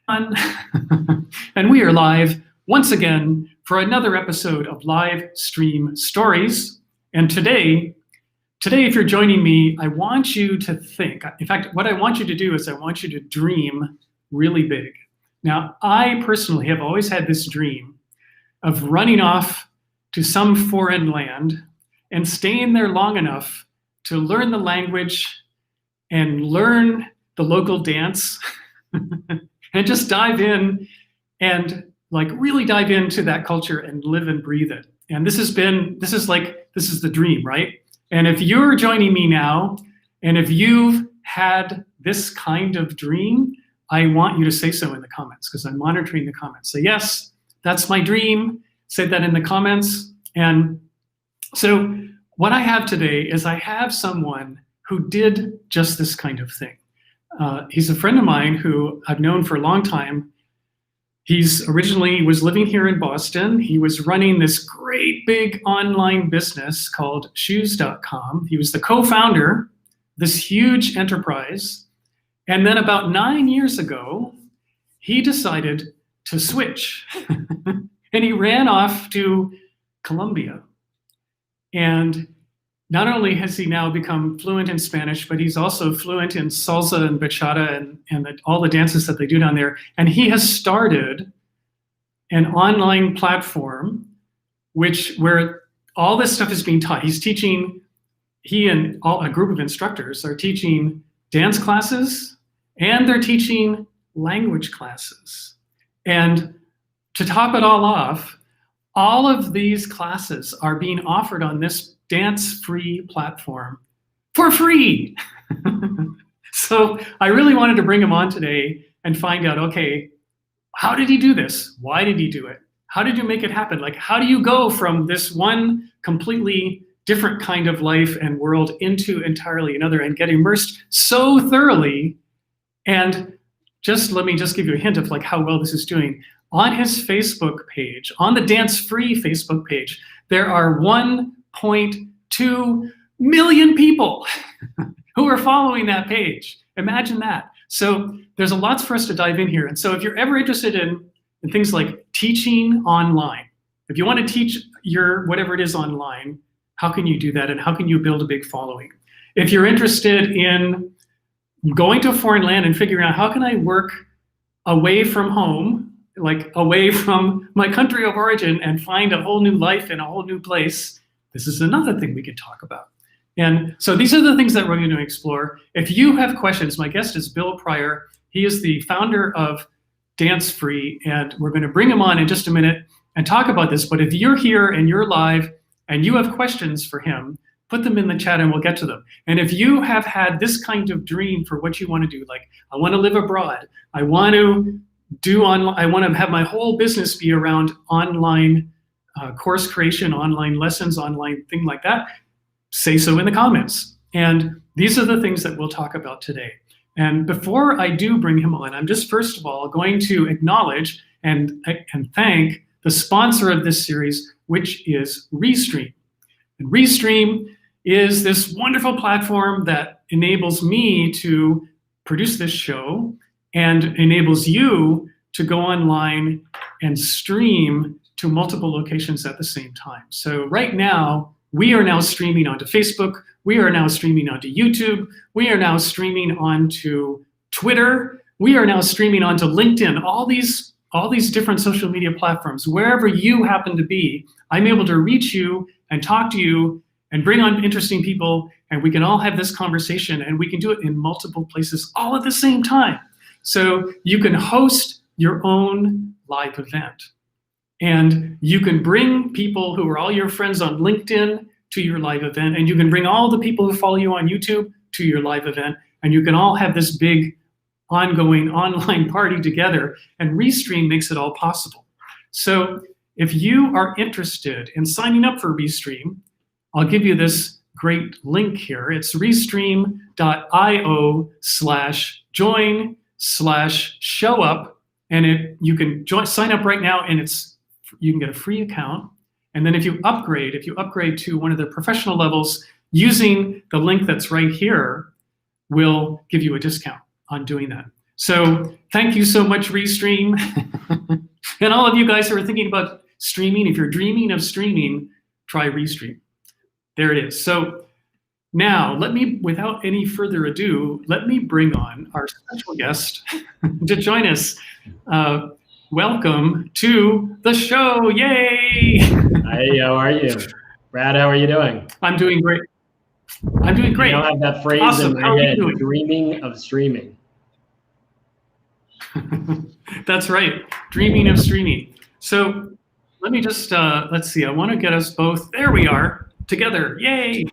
And we are live once again for another episode of Live Stream Stories. And today, if you're joining me, I want you to think. In fact, what I want you to do is I want you to dream really big. Now, I personally have always had this dream of running off to some foreign land and staying there long enough to learn the language and learn the local dance and just dive in and like really dive into that culture and live and breathe it. And this is the dream, right? And if you're joining me now, and if you've had this kind of dream, I want you to say so in the comments because I'm monitoring the comments. Say, yes, that's my dream. Say that in the comments. And so what I have today is I have someone who did just this kind of thing. He's a friend of mine who I've known for a long time. He's originally was living here in Boston. He was running this great big online business called shoes.com. He was the co-founder, this huge enterprise. And then about 9 years ago, he decided to switch. And he ran off to Colombia. And not only has he now become fluent in Spanish, but he's also fluent in salsa and bachata and all the dances that they do down there. And he has started an online platform where all this stuff is being taught. He and a group of instructors are teaching dance classes and they're teaching language classes. And to top it all off, all of these classes are being offered on this DANCEFREE platform for free. So I really wanted to bring him on today and find out, okay, how did he do this? Why did he do it? How did you make it happen? Like, how do you go from this one completely different kind of life and world into entirely another and get immersed so thoroughly? And let me give you a hint of like how well this is doing. On his Facebook page, on the DANCEFREE Facebook page, there are 1.2 million people who are following that page. Imagine that. So there's a lot for us to dive in here. And so if you're ever interested in things like teaching online, if you want to teach your whatever it is online, how can you do that? And how can you build a big following? If you're interested in going to a foreign land and figuring out how can I work away from home, like away from my country of origin and find a whole new life in a whole new place, this is another thing we could talk about. And so these are the things that we're going to explore. If you have questions, my guest is Bill Pryor. He is the founder of DANCEFREE, and we're going to bring him on in just a minute and talk about this. But if you're here and you're live and you have questions for him, put them in the chat and we'll get to them. And if you have had this kind of dream for what you want to do, like I want to live abroad, I want to have my whole business be around online course creation, online lessons, online thing like that, say so in the comments. And these are the things that we'll talk about today. And before I do bring him on, I'm just first of all going to acknowledge and thank the sponsor of this series, which is Restream. And Restream is this wonderful platform that enables me to produce this show and enables you to go online and stream to multiple locations at the same time. So right now, we are now streaming onto Facebook, we are now streaming onto YouTube, we are now streaming onto Twitter, we are now streaming onto LinkedIn, all these different social media platforms. Wherever you happen to be, I'm able to reach you and talk to you and bring on interesting people, and we can all have this conversation, and we can do it in multiple places all at the same time. So you can host your own live event. And you can bring people who are all your friends on LinkedIn to your live event, and you can bring all the people who follow you on YouTube to your live event, and you can all have this big ongoing online party together, and Restream makes it all possible. So if you are interested in signing up for Restream, I'll give you this great link here. It's restream.io/join/showup, and you can sign up right now, and you can get a free account. And then if you upgrade to one of the professional levels, using the link that's right here, will give you a discount on doing that. So Thank you so much, Restream. And all of you guys who are thinking about streaming, if you're dreaming of streaming, try Restream. There it is. So now, without any further ado, let me bring on our special guest to join us. Welcome to the show. Yay! Hi, how are you? Brad, how are you doing? I'm doing great. I'm doing great. I have that phrase Awesome. in How my are you head, doing? dreaming of streaming. That's right, dreaming of streaming. So let me just, let's see, I want to get us both, there we are, together, yay!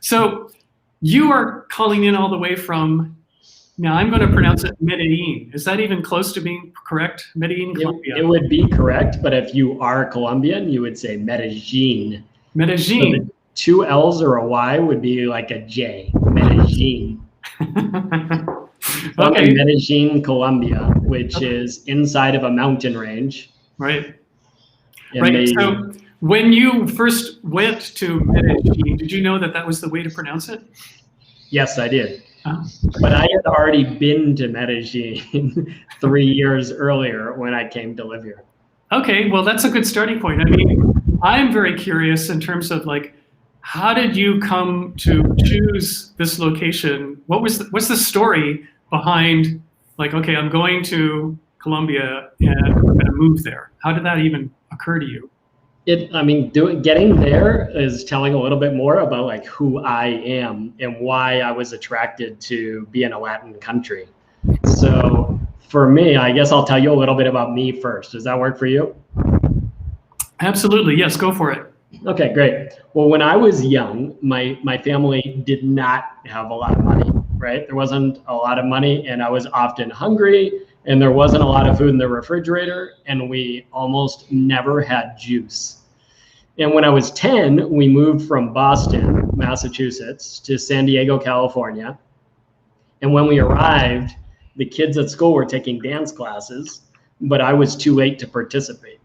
So you are calling in all the way from, now I'm going to pronounce it Medellin. Is that even close to being correct? Medellin, Colombia. It would be correct, but if you are Colombian, you would say Medellin. Medellin. So the 2 L's or a Y would be like a J, Medellin. I'm in Medellin, Colombia, which is inside of a mountain range. Right. And right. So when you first went to Medellin, did you know that that was the way to pronounce it? Yes, I did. Oh. But I had already been to Medellin 3 years earlier when I came to live here. Okay, well, that's a good starting point. I mean, I'm very curious in terms of like, how did you come to choose this location? What's the story behind like, okay, I'm going to Colombia and I'm going to move there? How did that even occur to you? Getting there is telling a little bit more about like who I am and why I was attracted to be in a Latin country. So for me, I guess I'll tell you a little bit about me first. Does that work for you? Absolutely, yes, go for it. Okay, great. Well, when I was young, my family did not have a lot of money, right? There wasn't a lot of money and I was often hungry and there wasn't a lot of food in the refrigerator and we almost never had juice. And when I was 10, we moved from Boston, Massachusetts to San Diego, California. And when we arrived, the kids at school were taking dance classes, but I was too late to participate.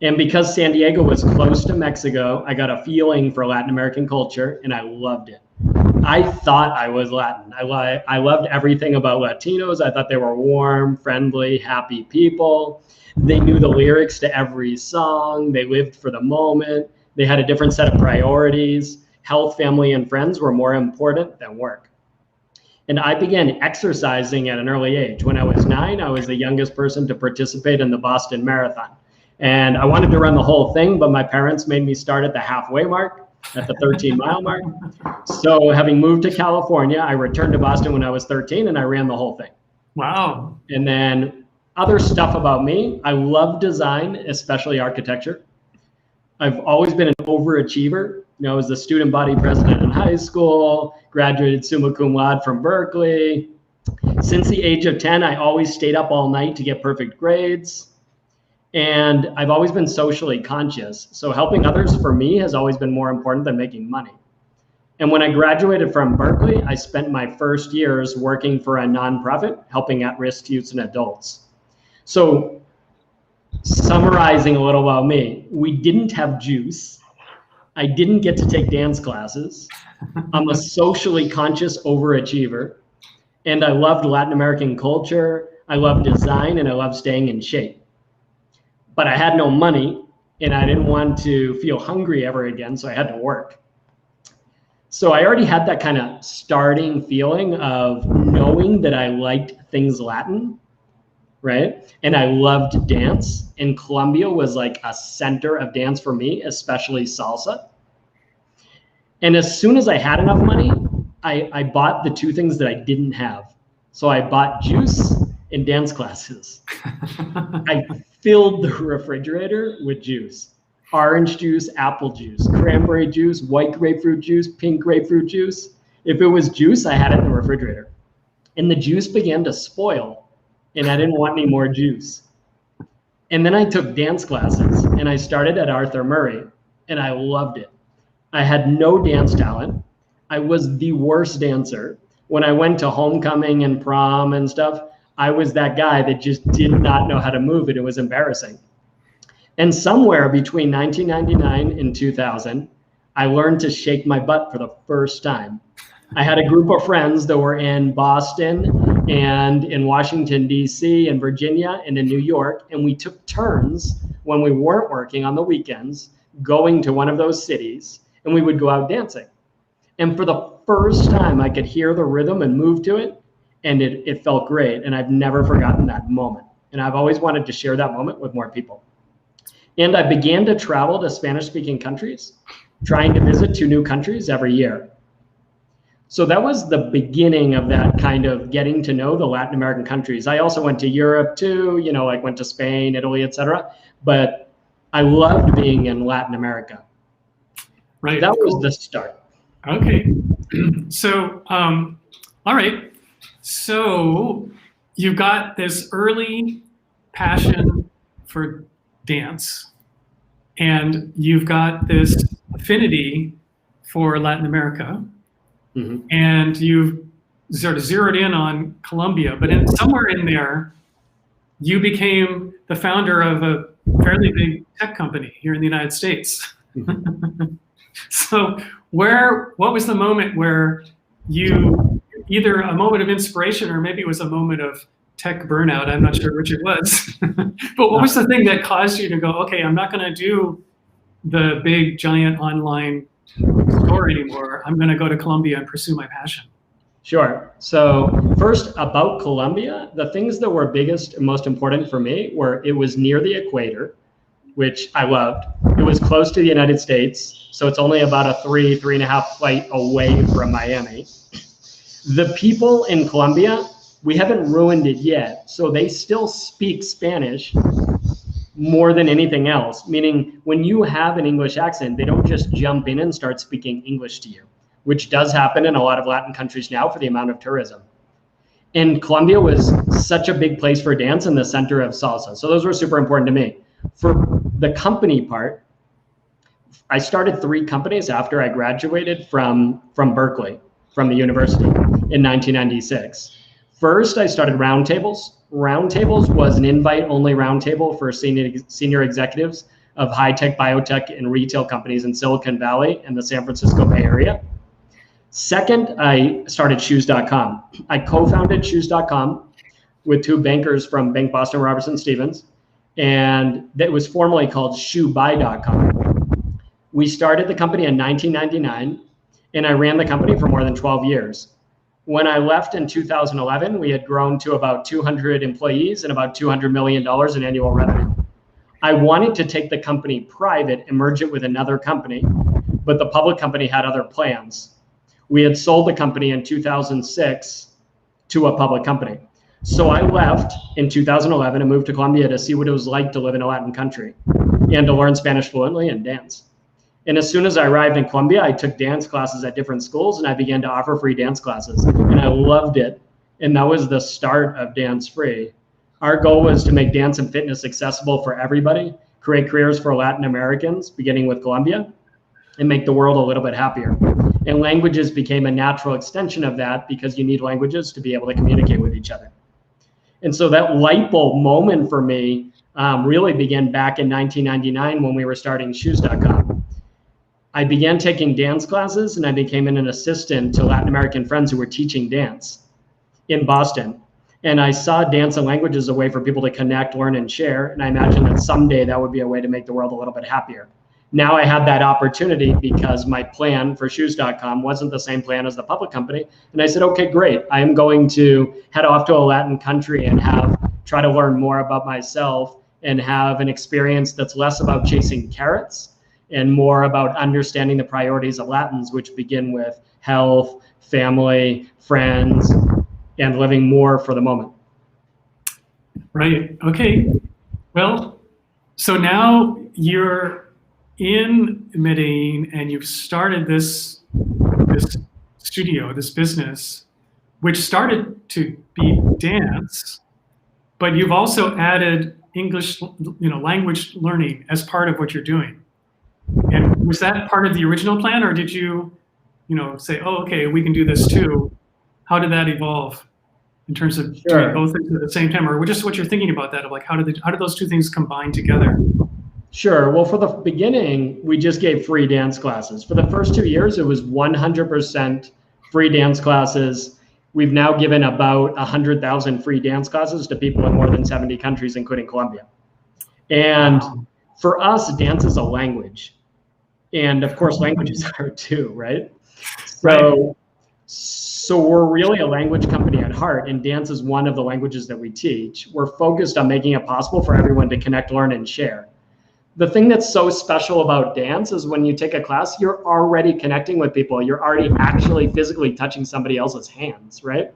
And because San Diego was close to Mexico, I got a feeling for Latin American culture and I loved it. I thought I was Latin. I loved everything about Latinos. I thought they were warm, friendly, happy people. They knew the lyrics to every song. They lived for the moment. They had a different set of priorities. Health, family, and friends were more important than work. And I began exercising at an early age. When I was 9, I was the youngest person to participate in the Boston Marathon. And I wanted to run the whole thing, but my parents made me start at the halfway mark, at the 13-mile mark. So having moved to California, I returned to Boston when I was 13 and I ran the whole thing. Wow. And then other stuff about me, I love design, especially architecture. I've always been an overachiever. I was the student body president in high school, graduated summa cum laude from Berkeley. Since the age of 10, I always stayed up all night to get perfect grades. And I've always been socially conscious. So helping others for me has always been more important than making money. And when I graduated from Berkeley, I spent my first years working for a nonprofit, helping at-risk youths and adults. So summarizing a little about me, we didn't have juice. I didn't get to take dance classes. I'm a socially conscious overachiever. And I loved Latin American culture. I love design and I love staying in shape. But I had no money and I didn't want to feel hungry ever again, so I had to work. So I already had that kind of starting feeling of knowing that I liked things Latin, right? And I loved dance, and Colombia was like a center of dance for me, especially salsa. And as soon as I had enough money, I bought the 2 things that I didn't have. So I bought juice and dance classes. I filled the refrigerator with juice. Orange juice, apple juice, cranberry juice, white grapefruit juice, pink grapefruit juice. If it was juice, I had it in the refrigerator. And the juice began to spoil and I didn't want any more juice. And then I took dance classes and I started at Arthur Murray and I loved it. I had no dance talent. I was the worst dancer. When I went to homecoming and prom and stuff, I was that guy that just did not know how to move it. It was embarrassing. And somewhere between 1999 and 2000, I learned to shake my butt for the first time. I had a group of friends that were in Boston and in Washington, D.C., and Virginia, and in New York. And we took turns when we weren't working on the weekends, going to one of those cities, and we would go out dancing. And for the first time, I could hear the rhythm and move to it, and it felt great. And I've never forgotten that moment. And I've always wanted to share that moment with more people. And I began to travel to Spanish-speaking countries, trying to visit 2 new countries every year. So that was the beginning of that kind of getting to know the Latin American countries. I also went to Europe too, you know, like went to Spain, Italy, etc. But I loved being in Latin America. Right. That was the start. Okay. So, all right. So you've got this early passion for dance, and you've got this affinity for Latin America. Mm-hmm. And you've sort of zeroed in on Colombia, but somewhere in there, you became the founder of a fairly big tech company here in the United States. Mm-hmm. So what was the moment where you, either a moment of inspiration or maybe it was a moment of tech burnout, I'm not sure which it was, but what was the thing that caused you to go, okay, I'm not going to do the big giant online store anymore. I'm going to go to Colombia and pursue my passion. Sure. So first, about Colombia, the things that were biggest and most important for me were it was near the equator, which I loved. It was close to the United States, so it's only about a 3.5 flight away from Miami. The people in Colombia, we haven't ruined it yet, so they still speak Spanish more than anything else, meaning when you have an English accent, they don't just jump in and start speaking English to you, which does happen in a lot of Latin countries now for the amount of tourism. And Colombia was such a big place for dance in the center of salsa. So those were super important to me. For the company part, I started 3 companies after I graduated from Berkeley, from the university in 1996. First, I started Roundtables. Roundtables was an invite-only roundtable for senior executives of high-tech, biotech, and retail companies in Silicon Valley and the San Francisco Bay Area. Second, I started Shoes.com. I co-founded Shoes.com with 2 bankers from Bank Boston Robertson Stevens, and that was formerly called ShoeBuy.com. We started the company in 1999, and I ran the company for more than 12 years. When I left in 2011, we had grown to about 200 employees and about $200 million in annual revenue. I wanted to take the company private and merge it with another company, but the public company had other plans. We had sold the company in 2006 to a public company. So I left in 2011 and moved to Colombia to see what it was like to live in a Latin country and to learn Spanish fluently and dance. And as soon as I arrived in Colombia, I took dance classes at different schools and I began to offer free dance classes. And I loved it. And that was the start of Dance Free. Our goal was to make dance and fitness accessible for everybody, create careers for Latin Americans, beginning with Colombia, and make the world a little bit happier. And languages became a natural extension of that because you need languages to be able to communicate with each other. And so that light bulb moment for me really began back in 1999 when we were starting Shoes.com. I began taking dance classes and I became an assistant to Latin American friends who were teaching dance in Boston. And I saw dance and language as a way for people to connect, learn, and share. And I imagined that someday that would be a way to make the world a little bit happier. Now I had that opportunity because my plan for Shoes.com wasn't the same plan as the public company. And I said, okay, great. I'm going to head off to a Latin country and try to learn more about myself and have an experience that's less about chasing carrots and more about understanding the priorities of Latins, which begin with health, family, friends, and living more for the moment. Right. Okay. Well, so now you're in Medellin and you've started this studio, this business, which started to be dance, but you've also added English, language learning as part of what you're doing. And was that part of the original plan, or did you, say, oh, okay, we can do this too? How did that evolve in terms of doing both things at the same time, or just what you're thinking about that, of like how did those two things combine together? Sure. Well, for the beginning, we just gave free dance classes. For the first 2 years, it was 100% free dance classes. we've now given about 100,000 free dance classes to people in more than 70 countries, including Colombia. And for us, dance is a language. And of course, languages are too, right? So we're really a language company at heart, and dance is one of the languages that we teach. We're focused on making it possible for everyone to connect, learn, and share. The thing that's so special about dance is when you take a class, you're already connecting with people. You're already actually physically touching somebody else's hands, right?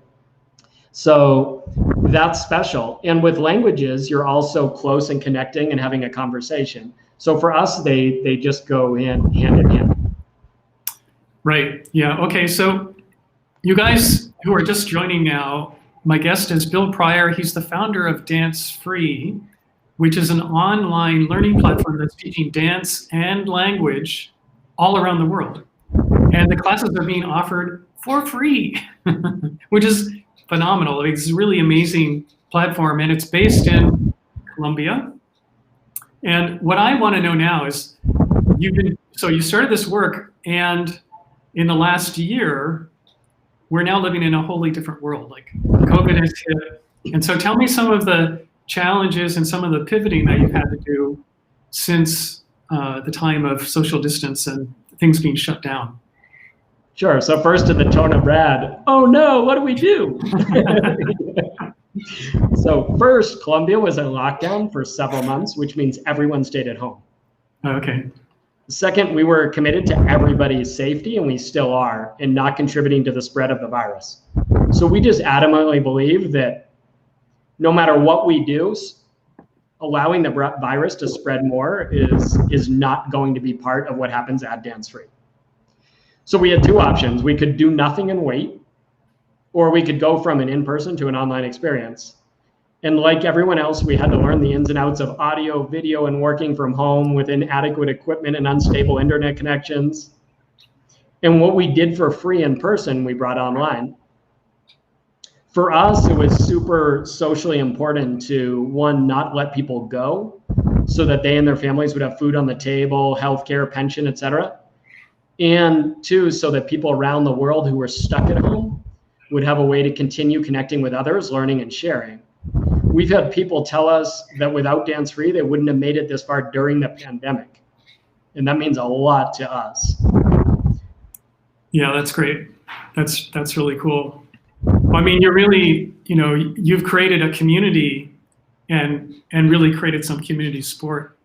So that's special. And with languages, you're also close and connecting and having a conversation. So for us, they just go hand in hand. Right. Yeah. Okay. So you guys who are just joining now, my guest is Bill Pryor. He's the founder of DanceFree, which is an online learning platform that's teaching dance and language all around the world. And the classes are being offered for free, which is phenomenal. It's a really amazing platform, and it's based in Colombia. And what I want to know now is, you started this work, and in the last year, we're now living in a wholly different world. Like COVID has hit. And so tell me some of the challenges and some of the pivoting that you've had to do since the time of social distance and things being shut down. Sure. So first, to the tone of Brad, oh no, what do we do? So first, Colombia was in lockdown for several months, which means everyone stayed at home. Okay. Second, we were committed to everybody's safety, and we still are, and not contributing to the spread of the virus. So we just adamantly believe that no matter what we do, allowing the virus to spread more is not going to be part of what happens at DanceFree. So we had two options. We could do nothing and wait, or we could go from an in-person to an online experience. And like everyone else, we had to learn the ins and outs of audio, video, and working from home with inadequate equipment and unstable internet connections. And what we did for free in person, we brought online. For us, it was super socially important to, one, not let people go so that they and their families would have food on the table, healthcare, pension, et cetera. And two, so that people around the world who were stuck at home would have a way to continue connecting with others, learning and sharing. We've had people tell us that without DanceFree, they wouldn't have made it this far during the pandemic. And that means a lot to us. Yeah, that's great. That's really cool. I mean, you're really, you've created a community and really created some community support,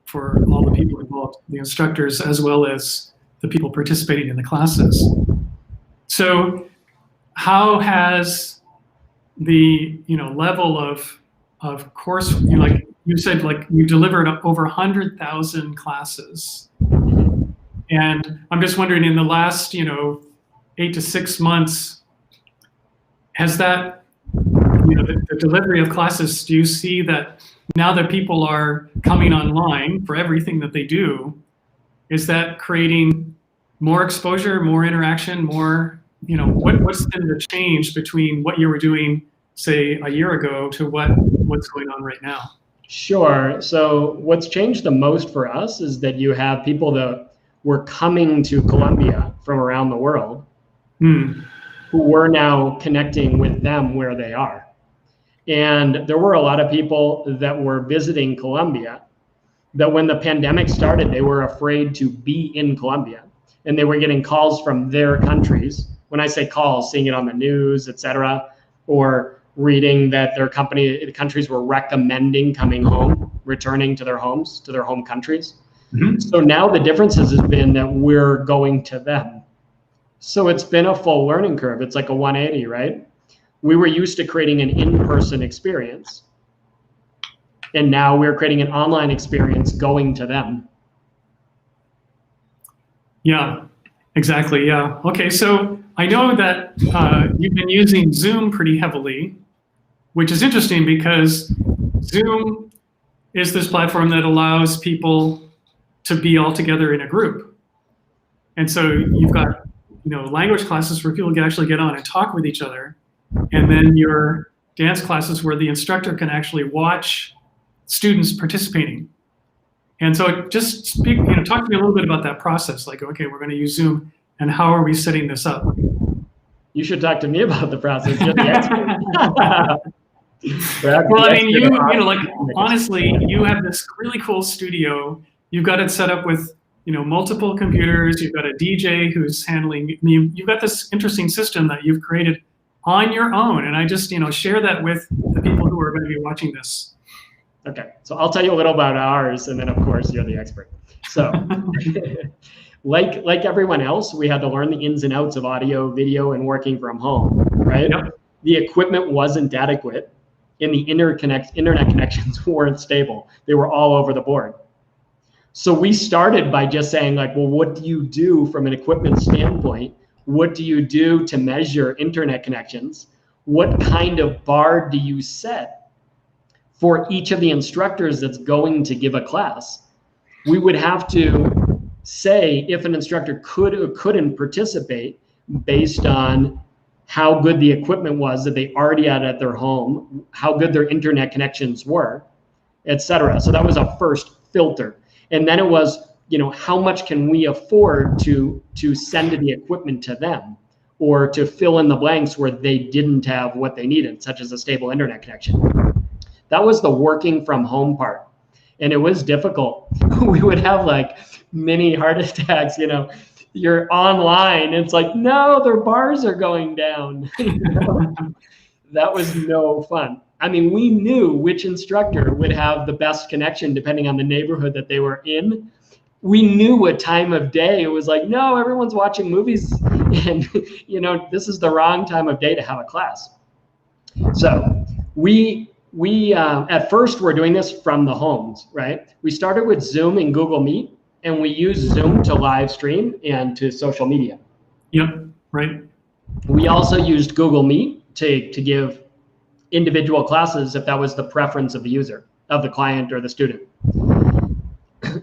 for all the people involved, the instructors, as well as the people participating in the classes. So how has the level of course, like you said, like you delivered over 100,000 classes, and I'm just wondering, in the last 8 to 6 months, has that the delivery of classes, do you see that now that people are coming online for everything that they do, is that creating more exposure, more interaction, more what's been the change between what you were doing, say, a year ago to what's going on right now? Sure. So what's changed the most for us is that you have people that were coming to Colombia from around the world who we're now connecting with them where they are. And there were a lot of people that were visiting Colombia that when the pandemic started, they were afraid to be in Colombia. And they were getting calls from their countries. When I say calls, seeing it on the news, et cetera, or reading that their countries were recommending coming home, returning to their homes, to their home countries. Mm-hmm. So now the difference has been that we're going to them. So it's been a full learning curve. It's like a 180, right? We were used to creating an in-person experience, and now we're creating an online experience going to them. Yeah, exactly. Yeah. Okay. So I know that you've been using Zoom pretty heavily, which is interesting because Zoom is this platform that allows people to be all together in a group. And so you've got, language classes where people can actually get on and talk with each other. And then your dance classes where the instructor can actually watch students participating. And so just talk to me a little bit about that process. Like, okay, we're going to use Zoom, and how are we setting this up? You should talk to me about the process. You're the expert. Well, I mean, you know, like honestly, you have this really cool studio. You've got it set up with, you know, multiple computers. You've got a DJ who's handling. You've got this interesting system that you've created on your own, and I just, you know, share that with the people who are going to be watching this. Okay, so I'll tell you a little about ours, and then of course you're the expert. So, like everyone else, we had to learn the ins and outs of audio, video, and working from home. Right? Yep. The equipment wasn't adequate, and the internet connections weren't stable. They were all over the board. So we started by just saying, like, well, what do you do from an equipment standpoint? What do you do to measure internet connections? What kind of bar do you set for each of the instructors that's going to give a class? We would have to say if an instructor could or couldn't participate based on how good the equipment was that they already had at their home, how good their internet connections were, etc. So that was our first filter. And then it was, you know, how much can we afford to send the equipment to them, or to fill in the blanks where they didn't have what they needed, such as a stable internet connection. That was the working from home part. And it was difficult. We would have like mini heart attacks, you know, you're online. It's like, no, their bars are going down. That was no fun. I mean, we knew which instructor would have the best connection depending on the neighborhood that they were in. We knew what time of day. It was like, no, everyone's watching movies, and you know, this is the wrong time of day to have a class. So we at first were doing this from the homes, right? We started with Zoom and Google Meet, and we used Zoom to live stream and to social media. Yep, right. We also used Google Meet to give individual classes if that was the preference of the user, of the client or the student.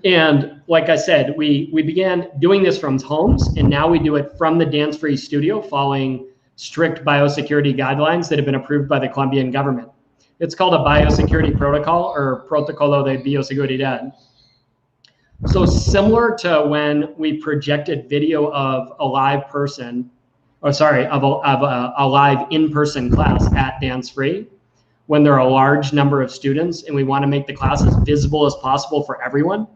And like I said, we began doing this from homes, and now we do it from the DanceFree studio following strict biosecurity guidelines that have been approved by the Colombian government. It's called a biosecurity protocol, or Protocolo de Bioseguridad. So similar to when we projected video of a live person, or sorry, of a live in-person class at DanceFree, when there are a large number of students and we want to make the class as visible as possible for everyone.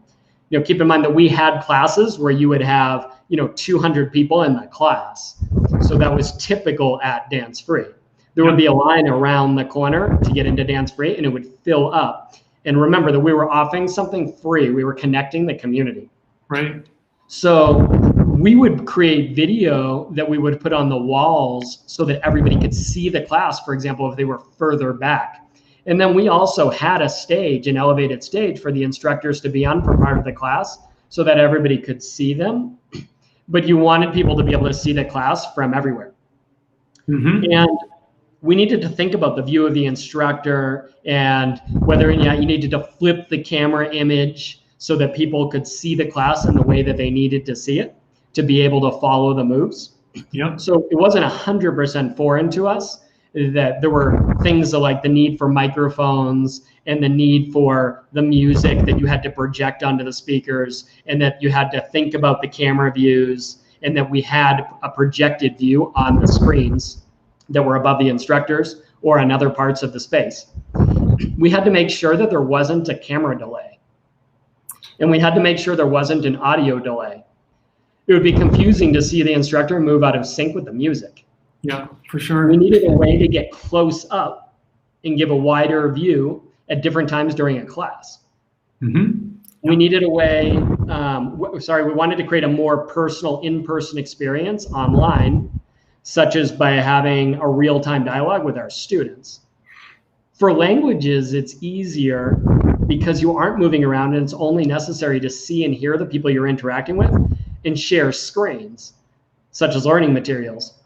You know, keep in mind that we had classes where you would have, you know, 200 people in the class. So that was typical at DanceFree. There would be a line around the corner to get into DanceFree, and it would fill up. And remember that we were offering something free. We were connecting the community. Right. So we would create video that we would put on the walls so that everybody could see the class, for example, if they were further back. And then we also had a stage, an elevated stage for the instructors to be on for part of the class so that everybody could see them. But you wanted people to be able to see the class from everywhere. Mm-hmm. And we needed to think about the view of the instructor and whether you needed to flip the camera image so that people could see the class in the way that they needed to see it to be able to follow the moves. Yep. So it wasn't 100% foreign to us that there were things like the need for microphones and the need for the music that you had to project onto the speakers, and that you had to think about the camera views, and that we had a projected view on the screens that were above the instructors or on other parts of the space. We had to make sure that there wasn't a camera delay, and we had to make sure there wasn't an audio delay. It would be confusing to see the instructor move out of sync with the music. Yeah, for sure. We needed a way to get close up and give a wider view at different times during a class. Mm-hmm. We needed a way, we wanted to create a more personal in-person experience online, such as by having a real-time dialogue with our students. For languages, it's easier because you aren't moving around, and it's only necessary to see and hear the people you're interacting with and share screens, such as learning materials.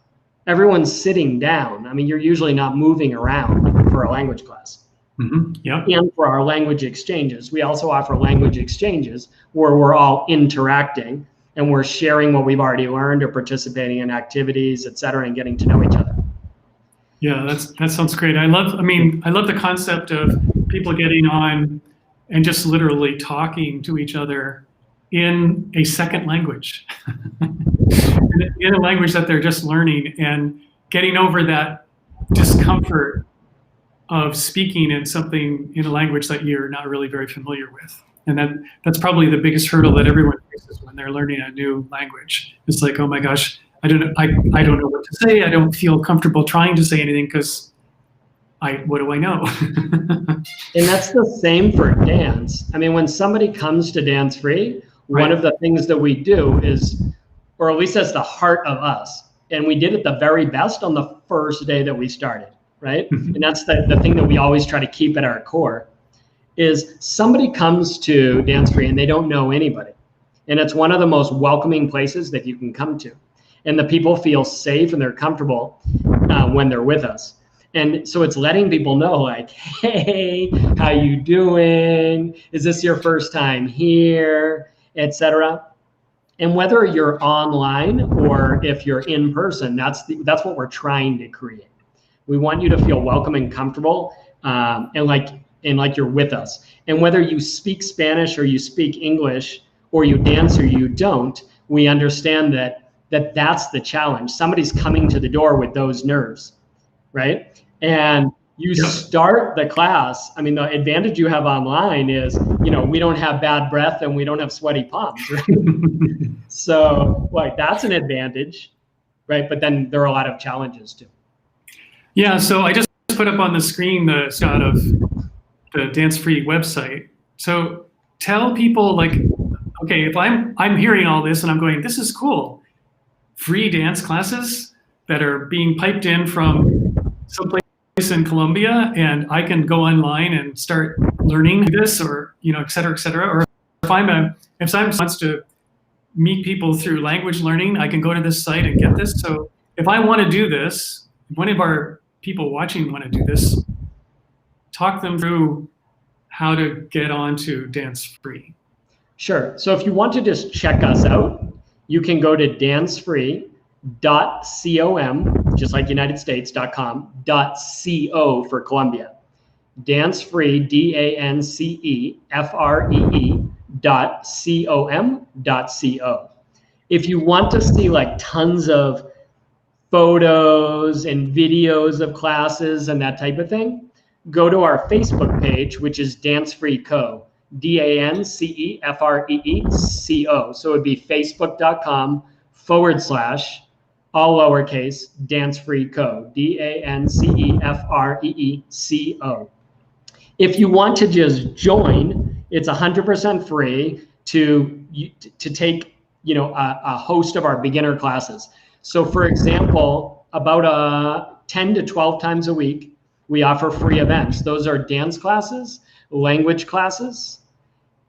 Everyone's sitting down. I mean, you're usually not moving around for a language class. Mm-hmm. Yep. And for our language exchanges, we also offer language exchanges where we're all interacting and we're sharing what we've already learned or participating in activities, et cetera, and getting to know each other. Yeah, that sounds great. I love the concept of people getting on and just literally talking to each other in a second language, in a language that they're just learning. And getting over that discomfort of speaking in a language that you're not really very familiar with. And that's probably the biggest hurdle that everyone faces when they're learning a new language. It's like, oh my gosh, I don't know what to say. I don't feel comfortable trying to say anything because what do I know? And that's the same for dance. I mean, when somebody comes to Dance Free, one of the things that we do is, or at least that's the heart of us, and we did it the very best on the first day that we started, right? And that's the thing that we always try to keep at our core, is somebody comes to Dance Free and they don't know anybody. And it's one of the most welcoming places that you can come to. And the people feel safe and they're comfortable when they're with us. And so it's letting people know, like, hey, how you doing? Is this your first time here, etc. And whether you're online or if you're in person, that's what we're trying to create. We want you to feel welcome and comfortable, and like you're with us. And whether you speak Spanish or you speak English or you dance or you don't, we understand that's the challenge. Somebody's coming to the door with those nerves, right? And you start the class. I mean, the advantage you have online is, we don't have bad breath and we don't have sweaty palms, right? So that's an advantage, right? But then there are a lot of challenges too. Yeah, so I just put up on the screen the shot of the Dance Free website. So tell people, like, okay, if I'm hearing all this and I'm going, this is cool. Free dance classes that are being piped in from someplace in Colombia, and I can go online and start learning this, or et cetera, et cetera. Or if someone wants to meet people through language learning, I can go to this site and get this. So if I want to do this, one of our people watching want to do this, talk them through how to get onto Dance Free. Sure. So if you want to just check us out, you can go to dancefree.com, just like United States.com, .co for Colombia. Dancefree, DANCEFREE.com.co. If you want to see like tons of photos and videos of classes and that type of thing, go to our Facebook page, which is Dance Free Co. DANCEFREECO. So it would be facebook.com/ all lowercase Dance Free Co. DANCEFREECO. If you want to just join, it's 100% free to take a host of our beginner classes. So for example, about 10 to 12 times a week, we offer free events. Those are dance classes, language classes,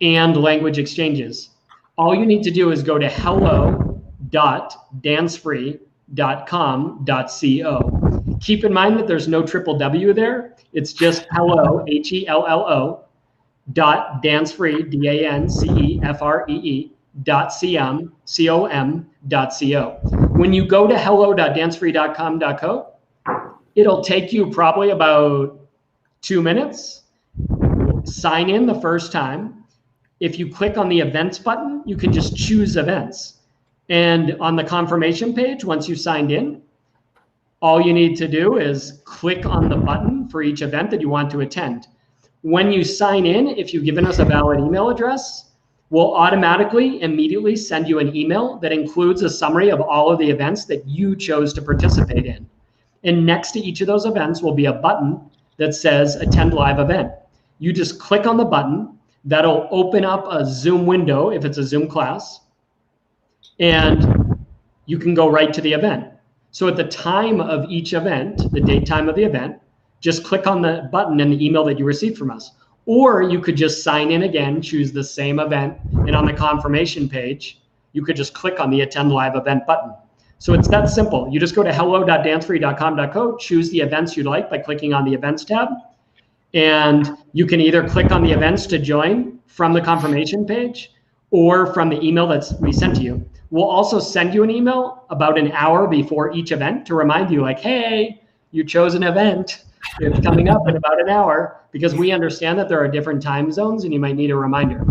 and language exchanges. All you need to do is go to hello.dancefree.com.co. Keep in mind that there's no triple W there. It's just hello, HELLO, .dancefree, DANCEFREE.com.co. When you go to hello.dancefree.com.co, it'll take you probably about 2 minutes. Sign in the first time. If you click on the events button, you can just choose events. And on the confirmation page, once you signed in, all you need to do is click on the button for each event that you want to attend. When you sign in, if you've given us a valid email address, we'll automatically immediately send you an email that includes a summary of all of the events that you chose to participate in. And next to each of those events will be a button that says Attend Live Event. You just click on the button. That'll open up a Zoom window if it's a Zoom class, and you can go right to the event. So at the time of each event, the date time of the event, just click on the button in the email that you received from us. Or you could just sign in again, choose the same event, and on the confirmation page, you could just click on the Attend Live Event button. So it's that simple. You just go to hello.dancefree.com.co, choose the events you'd like by clicking on the Events tab, and you can either click on the events to join from the confirmation page or from the email we sent to you. We'll also send you an email about an hour before each event to remind you, like, hey, you chose an event. It's coming up in about an hour, because we understand that there are different time zones and you might need a reminder.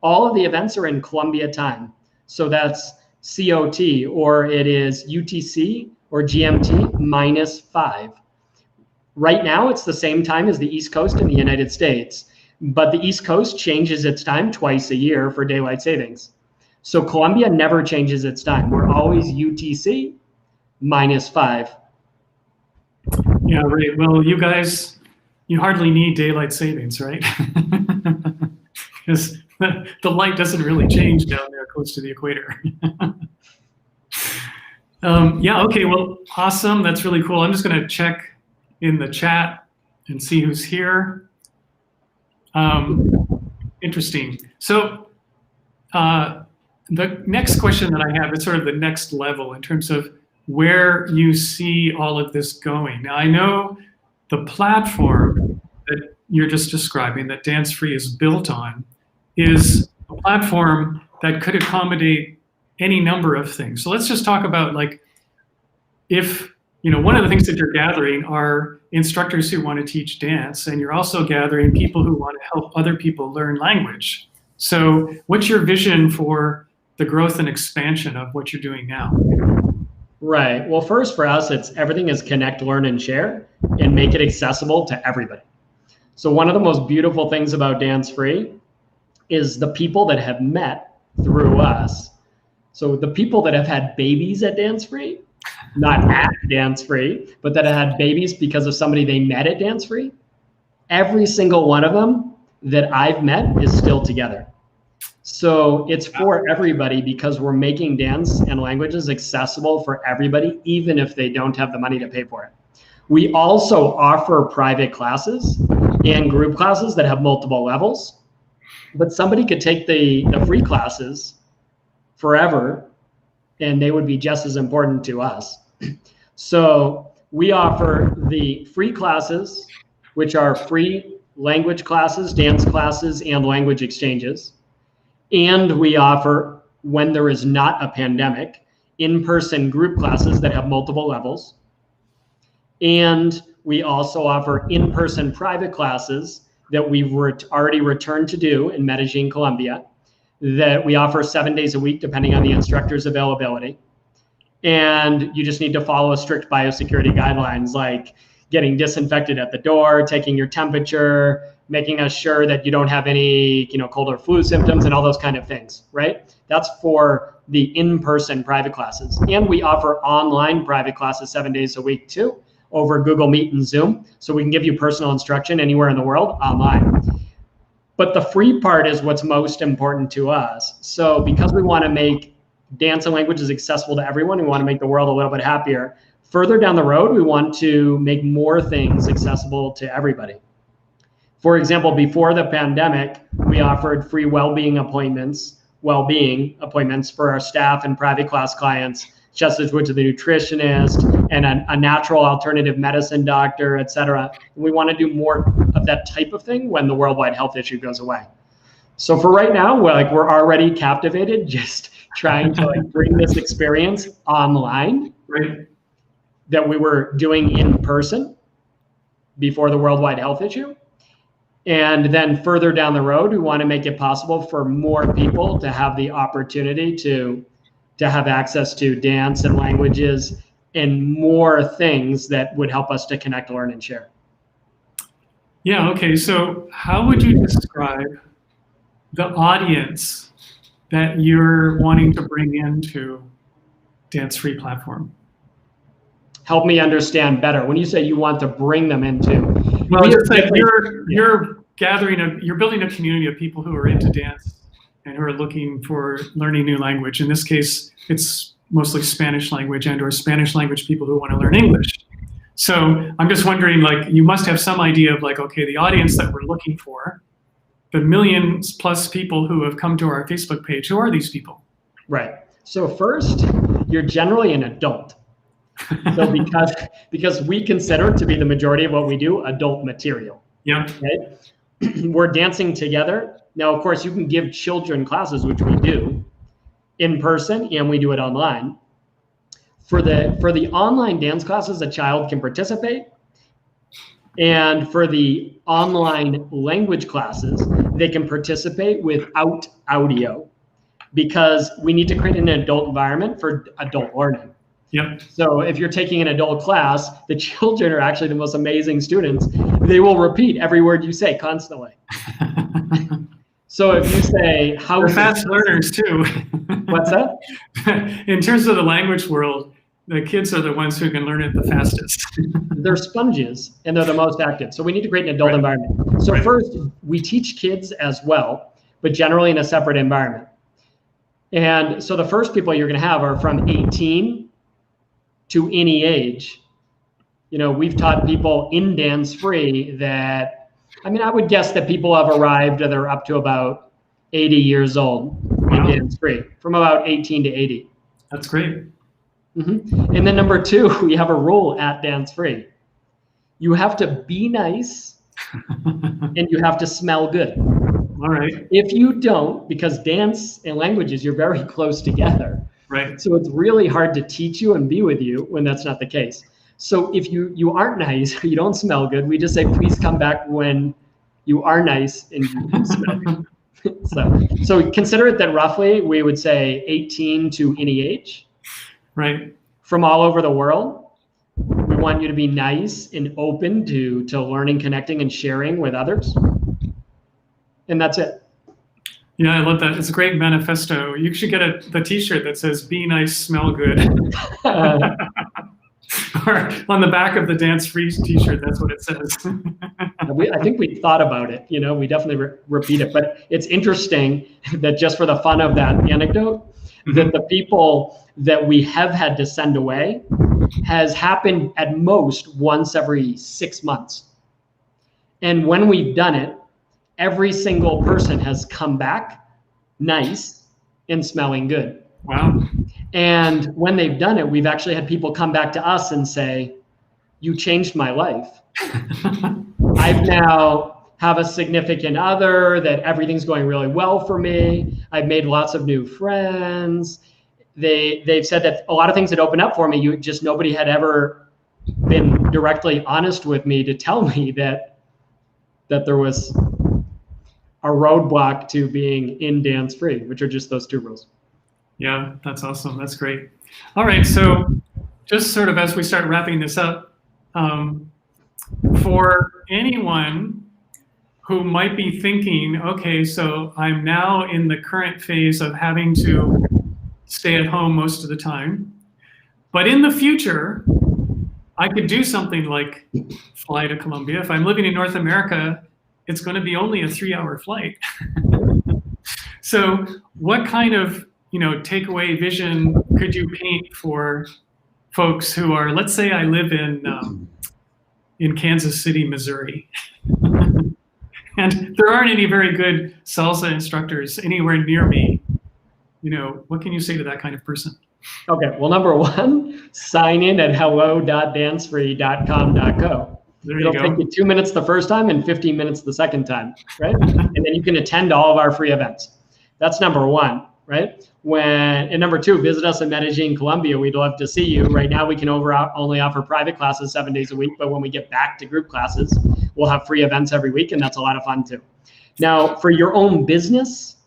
All of the events are in Colombia time. So that's COT, or it is UTC, or GMT -5. Right now, it's the same time as the East Coast in the United States, but the East Coast changes its time twice a year for daylight savings. So Colombia never changes its time. We're always UTC -5. Yeah, right. Well, you guys, you hardly need daylight savings, right? Because the light doesn't really change down there close to the equator. Yeah, okay, well, awesome. That's really cool. I'm just going to check in the chat and see who's here. Interesting. So the next question that I have is sort of the next level in terms of where you see all of this going. Now, I know the platform that you're just describing, that DanceFree is built on, is a platform that could accommodate any number of things. So let's just talk about, like, if, you know, one of the things that you're gathering are instructors who want to teach dance, and you're also gathering people who want to help other people learn language. So what's your vision for the growth and expansion of what you're doing now? Right. Well, first for us, it's everything is connect, learn, and share, and make it accessible to everybody. So one of the most beautiful things about DanceFree is the people that have met through us. So the people that have had babies at DanceFree, not at DanceFree, but that have had babies because of somebody they met at DanceFree, every single one of them that I've met is still together. So it's for everybody because we're making dance and languages accessible for everybody, even if they don't have the money to pay for it. We also offer private classes and group classes that have multiple levels, but somebody could take the free classes forever and they would be just as important to us. So we offer the free classes, which are free language classes, dance classes, and language exchanges. And we offer, when there is not a pandemic, in-person group classes that have multiple levels. And we also offer in-person private classes that we've already returned to do in Medellin, Colombia, that we offer 7 days a week, depending on the instructor's availability. And you just need to follow strict biosecurity guidelines, like getting disinfected at the door, taking your temperature, making us sure that you don't have any, cold or flu symptoms and all those kind of things, right? That's for the in-person private classes. And we offer online private classes 7 days a week too, over Google Meet and Zoom. So we can give you personal instruction anywhere in the world online. But the free part is what's most important to us. So because we want to make dance and languages accessible to everyone, we want to make the world a little bit happier. Further down the road, we want to make more things accessible to everybody. For example, before the pandemic, we offered free well-being appointments for our staff and private class clients, just as would to the nutritionist and a natural alternative medicine doctor, et cetera. We want to do more of that type of thing when the worldwide health issue goes away. So for right now, we're already captivated, just trying to bring this experience online, right, that we were doing in person before the worldwide health issue. And then further down the road, we want to make it possible for more people to have the opportunity to have access to dance and languages and more things that would help us to connect, learn, and share. Yeah, okay. So how would you describe the audience that you're wanting to bring into DanceFree platform? Help me understand better. When you say you want to bring them into, well, it's like you're building a community of people who are into dance and who are looking for learning new language. In this case, it's mostly Spanish language or Spanish language people who want to learn English. So I'm just wondering, you must have some idea of okay, the audience that we're looking for, the millions plus people who have come to our Facebook page. Who are these people? Right. So first, you're generally an adult. So because we consider to be the majority of what we do adult material. Yeah. Right? We're dancing together. Now, of course, you can give children classes, which we do in person, and we do it online. For the online dance classes, a child can participate. And for the online language classes, they can participate without audio because we need to create an adult environment for adult learning. Yep. So if you're taking an adult class, the children are actually the most amazing students. They will repeat every word you say constantly. So if you say how They're fast learners too. What's that? In terms of the language world, the kids are the ones who can learn it the fastest. They're sponges and they're the most active. So we need to create an adult environment. So first, we teach kids as well, but generally in a separate environment. And so the first people you're going to have are from 18 to any age. You know, we've taught people in dance-free that, I mean, I would guess that people have arrived, they're up to about 80 years old in dance-free, from about 18 to 80. That's great. Mm-hmm. And then number two, we have a rule at DanceFree. You have to be nice and you have to smell good. All right. If you don't, because dance and languages, you're very close together. Right. So it's really hard to teach you and be with you when that's not the case. So if you aren't nice, or you don't smell good, we just say, please come back when you are nice and you smell good. So consider it that roughly we would say 18 to any age. Right. From all over the world. We want you to be nice and open to learning, connecting, and sharing with others. And that's it. Yeah, I love that. It's a great manifesto. You should get the t-shirt that says, be nice, smell good. Or on the back of the DanceFree t-shirt, that's what it says. I think we thought about it. You know, we definitely repeat it. But it's interesting that just for the fun of that anecdote, that the people that we have had to send away has happened at most once every 6 months. And when we've done it, every single person has come back nice and smelling good. Wow. And when they've done it, we've actually had people come back to us and say, you changed my life. I've now have a significant other, that everything's going really well for me. I've made lots of new friends. They've said that a lot of things had opened up for me. Nobody had ever been directly honest with me to tell me that there was a roadblock to being in DanceFree, which are just those two rules. Yeah, that's awesome. That's great. All right, so just sort of as we start wrapping this up, for anyone who might be thinking, okay, so I'm now in the current phase of having to stay at home most of the time, but in the future, I could do something like fly to Colombia. If I'm living in North America, it's going to be only a 3-hour flight. So what kind of, takeaway vision could you paint for folks who are, let's say I live in Kansas City, Missouri, and there aren't any very good salsa instructors anywhere near me. What can you say to that kind of person? Okay, well, number one, sign in at hello.dancefree.com.co. It'll take you 2 minutes the first time and 15 minutes the second time, right? And then you can attend all of our free events. That's number one, right? And number two, visit us in Medellin, Colombia. We'd love to see you. Right now, we can only offer private classes 7 days a week, but when we get back to group classes, we'll have free events every week, and that's a lot of fun too. Now, for your own business,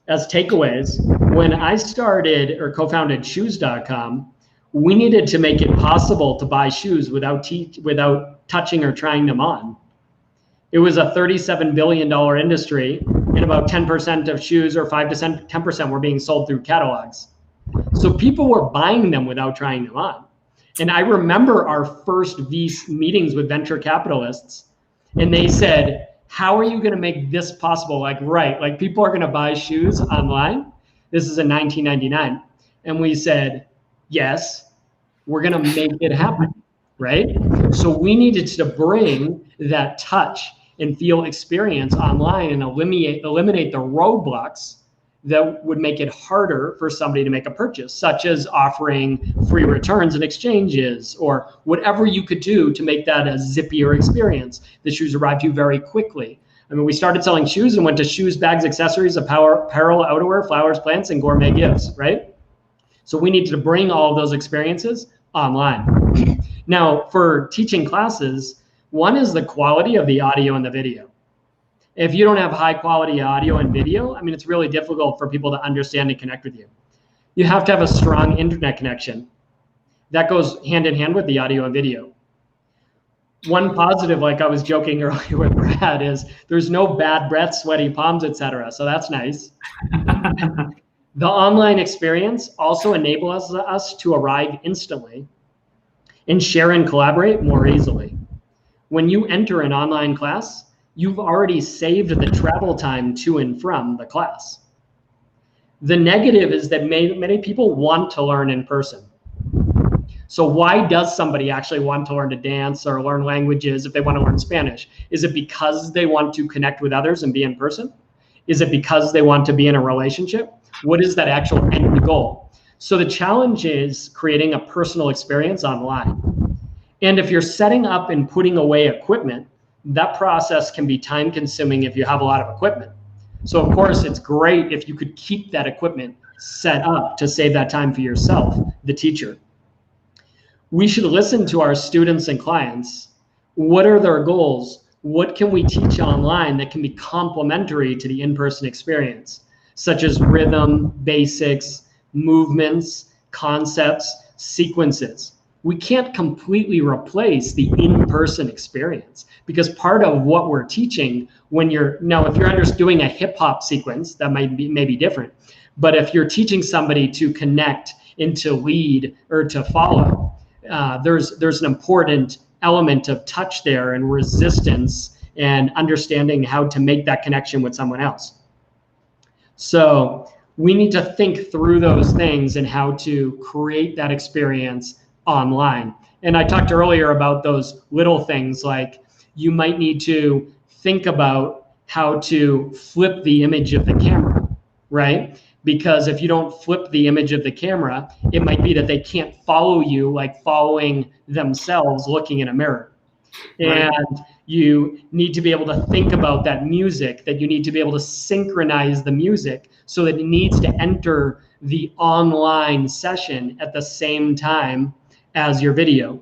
as takeaways, when I started or co-founded shoes.com, we needed to make it possible to buy shoes without touching or trying them on. It was a $37 billion industry, and about 10% of shoes, or 5 to 10%, were being sold through catalogs. So people were buying them without trying them on. And I remember our first meetings with venture capitalists, and they said, how are you going to make this possible? Like people are going to buy shoes online. This is in 1999. And we said, yes, we're going to make it happen, right? So we needed to bring that touch and feel experience online and eliminate the roadblocks that would make it harder for somebody to make a purchase, such as offering free returns and exchanges, or whatever you could do to make that a zippier experience. The shoes arrived to you very quickly. I mean, we started selling shoes and went to shoes, bags, accessories, apparel, outerwear, flowers, plants, and gourmet gifts, right? So we needed to bring all of those experiences online. Now, for teaching classes, one is the quality of the audio and the video. If you don't have high quality audio and video, I mean, it's really difficult for people to understand and connect with you. you have to have a strong internet connection. That goes hand in hand with the audio and video. One positive, like I was joking earlier with Brad, is there's no bad breath, sweaty palms, etc. So that's nice. The online experience also enables us to arrive instantly and share and collaborate more easily. When you enter an online class, you've already saved the travel time to and from the class. The negative is that many people want to learn in person. So why does somebody actually want to learn to dance or learn languages if they want to learn Spanish? Is it because they want to connect with others and be in person? Is it because they want to be in a relationship? What is that actual end goal? So the challenge is creating a personal experience online. And if you're setting up and putting away equipment, that process can be time consuming if you have a lot of equipment. So of course, it's great if you could keep that equipment set up to save that time for yourself, the teacher. We should listen to our students and clients. What are their goals? What can we teach online that can be complementary to the in-person experience, such as rhythm, basics, movements, concepts, sequences? We can't completely replace the in-person experience, because part of what we're teaching when if you're doing a hip hop sequence, that might be different. But if you're teaching somebody to connect and to lead or to follow, there's an important element of touch there and resistance and understanding how to make that connection with someone else. So we need to think through those things and how to create that experience online. And I talked earlier about those little things, like you might need to think about how to flip the image of the camera, right? Because if you don't flip the image of the camera, it might be that they can't follow you like following themselves looking in a mirror. Right. And you need to be able to think about that music, that you need to be able to synchronize the music so that it needs to enter the online session at the same time as your video,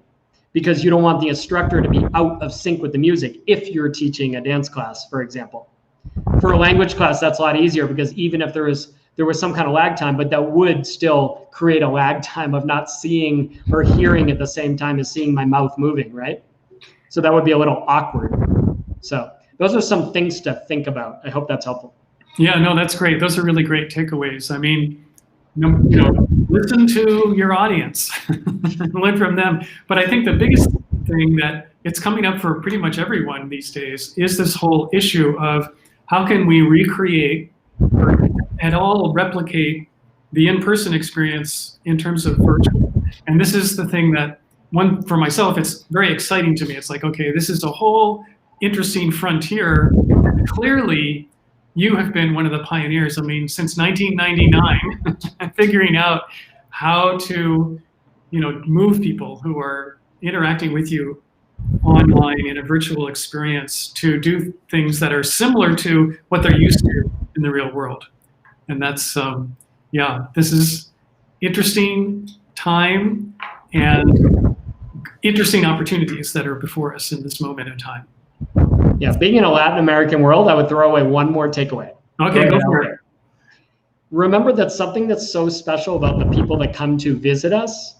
because you don't want the instructor to be out of sync with the music if you're teaching a dance class, for example. For a language class, that's a lot easier, because even if there was some kind of lag time, but that would still create a lag time of not seeing or hearing at the same time as seeing my mouth moving, right? So that would be a little awkward. So those are some things to think about. I hope that's helpful. Yeah, no, that's great. Those are really great takeaways. I mean, listen to your audience, learn from them. But I think the biggest thing that it's coming up for pretty much everyone these days is this whole issue of how can we recreate or at all replicate the in-person experience in terms of virtual. And this is the thing that, for myself, it's very exciting to me. It's like, okay, this is a whole interesting frontier. And clearly, you have been one of the pioneers. I mean, since 1999, figuring out how to, move people who are interacting with you online in a virtual experience to do things that are similar to what they're used to in the real world. And that's, this is interesting time and interesting opportunities that are before us in this moment in time. Yeah, being in a Latin American world, I would throw away one more takeaway. Okay, go for it. Remember that something that's so special about the people that come to visit us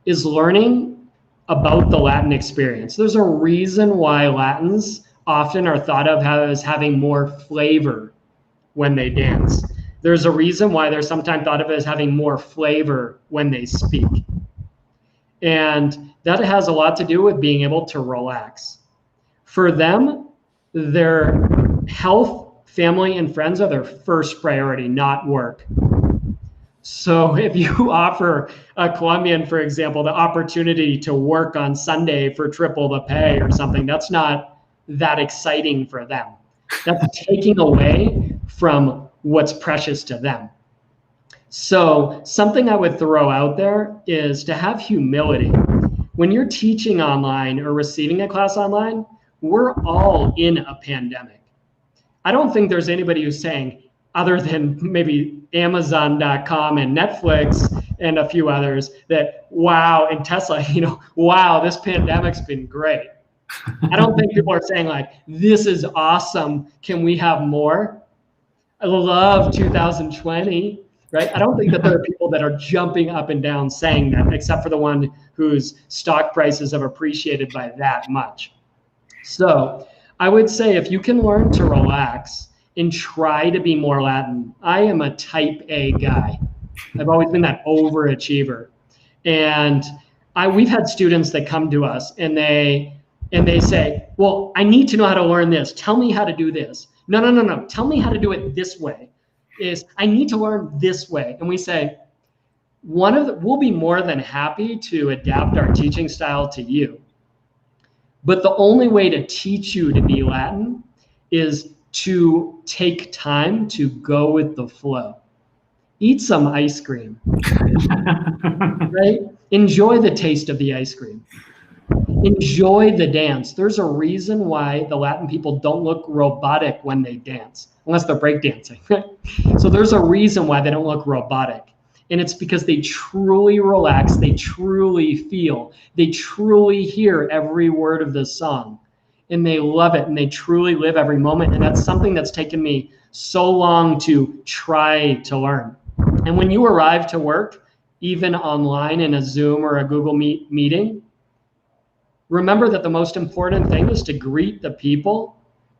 is learning about the Latin experience. There's a reason why Latins often are thought of as having more flavor when they dance. There's a reason why they're sometimes thought of as having more flavor when they speak. And that has a lot to do with being able to relax. For them, their health, family, and friends are their first priority, not work. So if you offer a Colombian, for example, the opportunity to work on Sunday for triple the pay or something, that's not that exciting for them. That's taking away from what's precious to them. So something I would throw out there is to have humility. When you're teaching online or receiving a class online, we're all in a pandemic. I don't think there's anybody who's saying, other than maybe Amazon.com and Netflix and a few others, that wow, and Tesla, wow, this pandemic's been great. I don't think people are saying like, this is awesome, can we have more? I love 2020. right? I don't think that there are people that are jumping up and down saying that, except for the one whose stock prices have appreciated by that much. So I would say if you can learn to relax and try to be more Latin. I am a type A guy. I've always been that overachiever. And we've had students that come to us and they say, well, I need to know how to learn this. Tell me how to do this. No. Tell me how to do it this way. I need to learn this way. And we say, we'll be more than happy to adapt our teaching style to you. But the only way to teach you to be Latin is to take time to go with the flow. Eat some ice cream, right? Enjoy the taste of the ice cream. Enjoy the dance. There's a reason why the Latin people don't look robotic when they dance, unless they're breakdancing. So there's a reason why they don't look robotic. And it's because they truly relax, they truly feel, they truly hear every word of the song. And they love it, and they truly live every moment. And that's something that's taken me so long to try to learn. And when you arrive to work, even online in a Zoom or a Google Meet meeting, remember that the most important thing is to greet the people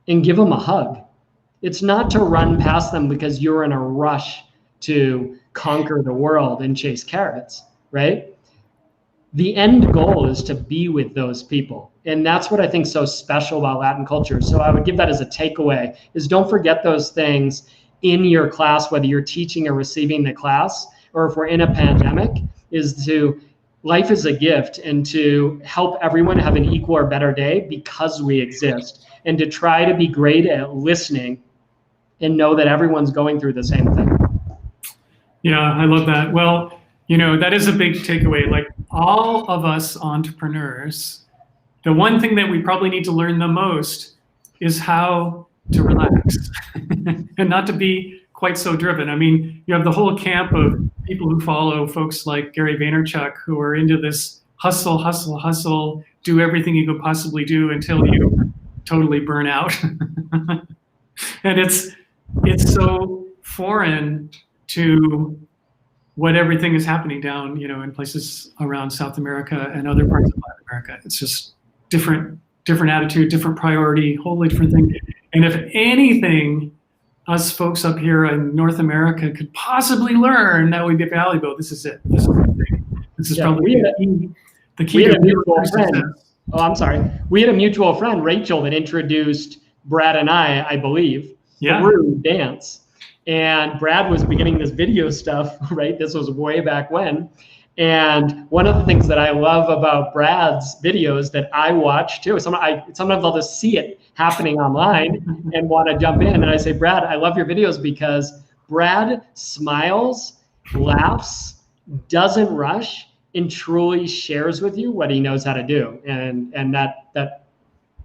and give them a hug. It's not to run past them because you're in a rush to conquer the world and chase carrots, right? The end goal is to be with those people. And that's what I think is so special about Latin culture. So I would give that as a takeaway, is don't forget those things in your class, whether you're teaching or receiving the class, or if we're in a pandemic, is life is a gift, and to help everyone have an equal or better day because we exist, and to try to be great at listening and know that everyone's going through the same thing. Yeah, I love that. Well, that is a big takeaway. Like all of us entrepreneurs, the one thing that we probably need to learn the most is how to relax and not to be quite so driven. I mean, you have the whole camp of people who follow folks like Gary Vaynerchuk, who are into this hustle, do everything you could possibly do until you totally burn out. And it's so foreign to what everything is happening down, in places around South America and other parts of Latin America. It's just different attitude, different priority, wholly different thing. And if anything, us folks up here in North America could possibly learn, that would be valuable. This is it. This is the thing. This is probably the key to mutual friend. Oh, I'm sorry. We had a mutual friend, Rachel, that introduced Brad and I believe, through dance. And Brad was beginning this video stuff, right? This was way back when. And one of the things that I love about Brad's videos that I watch too, sometimes I'll just see it happening online and want to jump in. And I say, Brad, I love your videos because Brad smiles, laughs, doesn't rush, and truly shares with you what he knows how to do. And that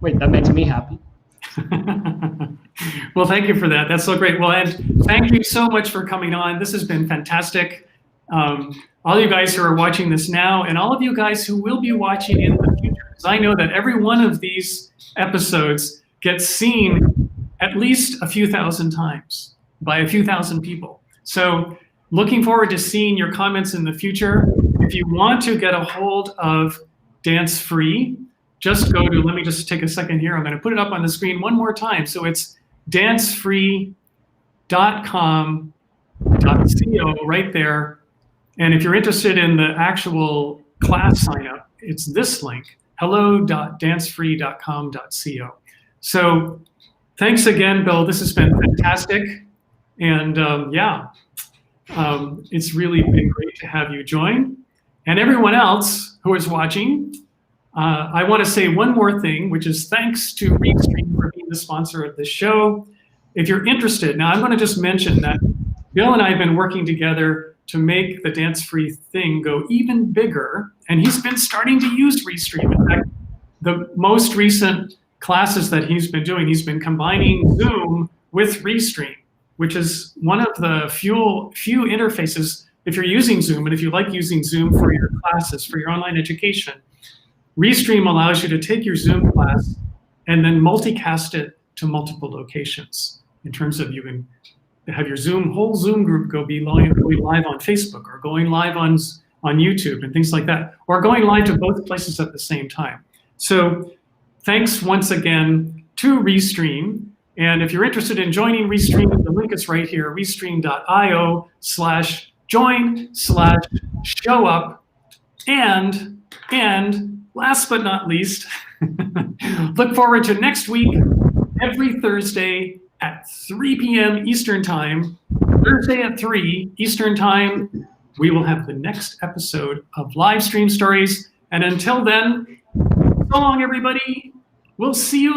makes me happy. Well, thank you for that. That's so great. Well, and thank you so much for coming on. This has been fantastic. All you guys who are watching this now, and all of you guys who will be watching in the future, because I know that every one of these episodes gets seen at least a few thousand times by a few thousand people. So looking forward to seeing your comments in the future. If you want to get a hold of DanceFree, just go to, let me just take a second here. I'm going to put it up on the screen one more time. So it's dancefree.com.co right there. And if you're interested in the actual class sign up, it's this link, hello.dancefree.com.co. So thanks again, Bill. This has been fantastic. And it's really been great to have you join. And everyone else who is watching, I want to say one more thing, which is thanks to Restream for being the sponsor of this show. If you're interested, now I'm going to just mention that Bill and I have been working together to make the DanceFree thing go even bigger, and he's been starting to use Restream. In fact, the most recent classes that he's been doing, he's been combining Zoom with Restream, which is one of the few interfaces, if you're using Zoom, and if you like using Zoom for your classes, for your online education, Restream allows you to take your Zoom class and then multicast it to multiple locations in terms of you can have your whole Zoom group going live on Facebook, or going live on YouTube and things like that, or going live to both places at the same time. So thanks once again to Restream. And if you're interested in joining Restream, the link is right here, restream.io/join/showup. And last but not least, look forward to next week, every Thursday at 3 p.m. Eastern Time. Thursday at 3 Eastern Time, we will have the next episode of Livestream Stories. And until then, so long, everybody. We'll see you